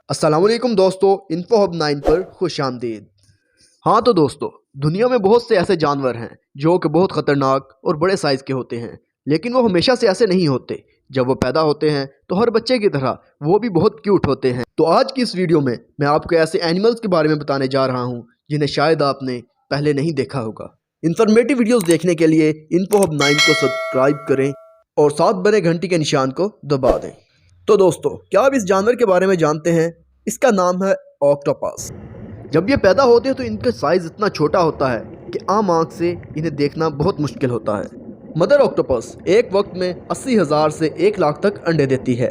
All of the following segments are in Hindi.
अस्सलामुअलैकुम दोस्तों, इन्फो हब 9 पर खुश आमदीद। हाँ तो दोस्तों, दुनिया में बहुत से ऐसे जानवर हैं जो कि बहुत ख़तरनाक और बड़े साइज़ के होते हैं, लेकिन वो हमेशा से ऐसे नहीं होते। जब वो पैदा होते हैं तो हर बच्चे की तरह वो भी बहुत क्यूट होते हैं। तो आज की इस वीडियो में मैं आपको ऐसे एनिमल्स के बारे में बताने जा रहा हूँ जिन्हें शायद आपने पहले नहीं देखा होगा। इन्फॉर्मेटिव वीडियोस देखने के लिए इन्फो हब 9 को सब्सक्राइब करें और साथ बने घंटी के निशान को दबा दें। तो दोस्तों, क्या आप इस जानवर के बारे में जानते हैं? इसका नाम है ऑक्टोपस। जब ये पैदा होते हैं तो इनका साइज इतना छोटा होता है कि आम आंख से इन्हें देखना बहुत मुश्किल होता है। मदर ऑक्टोपस एक वक्त में 80,000 से 1 लाख तक अंडे देती है।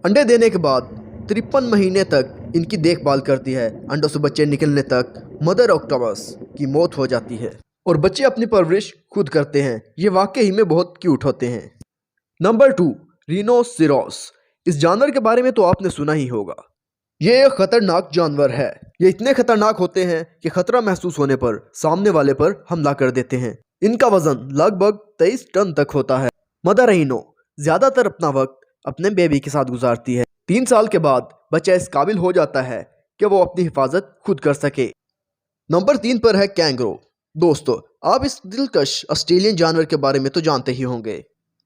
अंडे देने के बाद 53 महीने तक इनकी देखभाल करती है। अंडों से बच्चे निकलने तक मदर ऑक्टोपस की मौत हो जाती है और बच्चे अपनी परवरिश खुद करते हैं। ये वाकई में बहुत क्यूट होते हैं। नंबर 2, रिनोसिरोस। इस जानवर के बारे में तो आपने सुना ही होगा। ये एक खतरनाक जानवर है। ये इतने खतरनाक होते हैं कि खतरा महसूस होने पर सामने वाले पर हमला कर देते हैं। इनका वजन लगभग 23 टन तक होता है। मदर राइनो ज्यादातर अपना वक्त अपने बेबी के साथ गुजारती है। 3 साल के बाद बच्चा इस काबिल हो जाता है कि वो अपनी हिफाजत खुद कर सके। नंबर 3 पर है कैंगरू। दोस्तों, आप इस दिलकश ऑस्ट्रेलियन जानवर के बारे में तो जानते ही होंगे।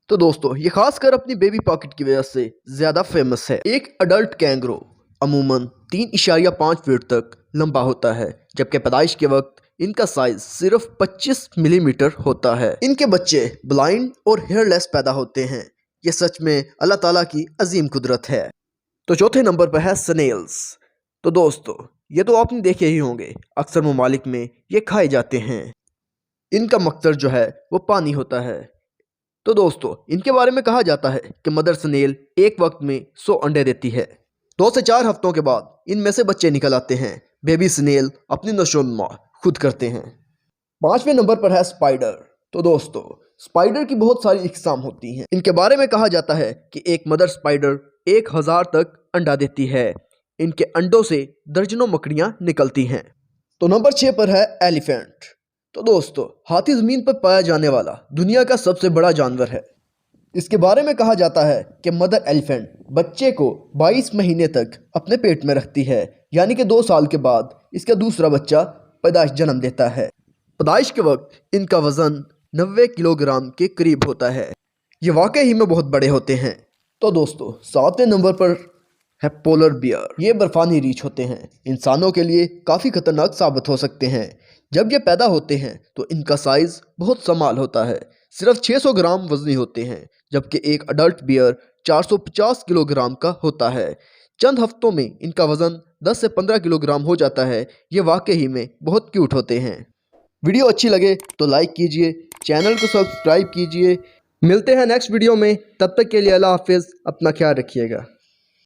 तो दोस्तों, ये खासकर अपनी बेबी पॉकेट की वजह से ज़्यादा फेमस है। एक अडल्ट कैंगरू अमूमन 3.5 फीट तक लंबा होता है, जबकि पैदाइश के वक्त इनका साइज सिर्फ 25 मिलीमीटर होता है। इनके बच्चे ब्लाइंड और हेयरलेस पैदा होते हैं। ये सच में अल्लाह ताला की अजीम कुदरत है। तो चौथे नंबर पर है स्नेल्स। तो दोस्तों, ये तो आपने देखे ही होंगे, अक्सर ममालिक में ये खाए जाते हैं। इनका मकसद जो है वो पानी होता है। तो दोस्तों, इनके बारे में कहा जाता है कि मदर स्नेल एक वक्त में 100 अंडे देती है। 2 से 4 हफ्तों के बाद इनमें से बच्चे निकल आते हैं। बेबी स्नेल अपनी नशोनुमा खुद करते हैं। 5वें नंबर पर है स्पाइडर। तो दोस्तों, स्पाइडर की बहुत सारी इकसाम होती हैं। इनके बारे में कहा जाता है कि एक मदर स्पाइडर 1000 तक अंडा देती है। इनके अंडों से दर्जनों मकड़ियाँ निकलती हैं। तो नंबर 6 पर है एलिफेंट। तो दोस्तों, हाथी ज़मीन पर पाया जाने वाला दुनिया का सबसे बड़ा जानवर है। इसके बारे में कहा जाता है कि मदर एलिफेंट बच्चे को 22 महीने तक अपने पेट में रखती है, यानी कि 2 साल के बाद इसका दूसरा बच्चा पैदाइश जन्म देता है। पैदाइश के वक्त इनका वज़न 90 किलोग्राम के करीब होता है। ये वाकई में बहुत बड़े होते हैं। तो दोस्तों, 7वें नंबर पर है पोलर बियर। ये बर्फानी रीछ होते हैं। इंसानों के लिए काफ़ी खतरनाक साबित हो सकते हैं। जब ये पैदा होते हैं तो इनका साइज़ बहुत समाल होता है। सिर्फ 600 ग्राम वजनी होते हैं, जबकि एक अडल्ट बियर 450 किलोग्राम का होता है। चंद हफ्तों में इनका वज़न 10 से 15 किलोग्राम हो जाता है। ये वाकई में बहुत क्यूट होते हैं। वीडियो अच्छी लगे तो लाइक कीजिए, चैनल को सब्सक्राइब कीजिए। मिलते हैं नेक्स्ट वीडियो में, तब तक के लिए अल्लाह हाफिज़। अपना ख्याल रखिएगा।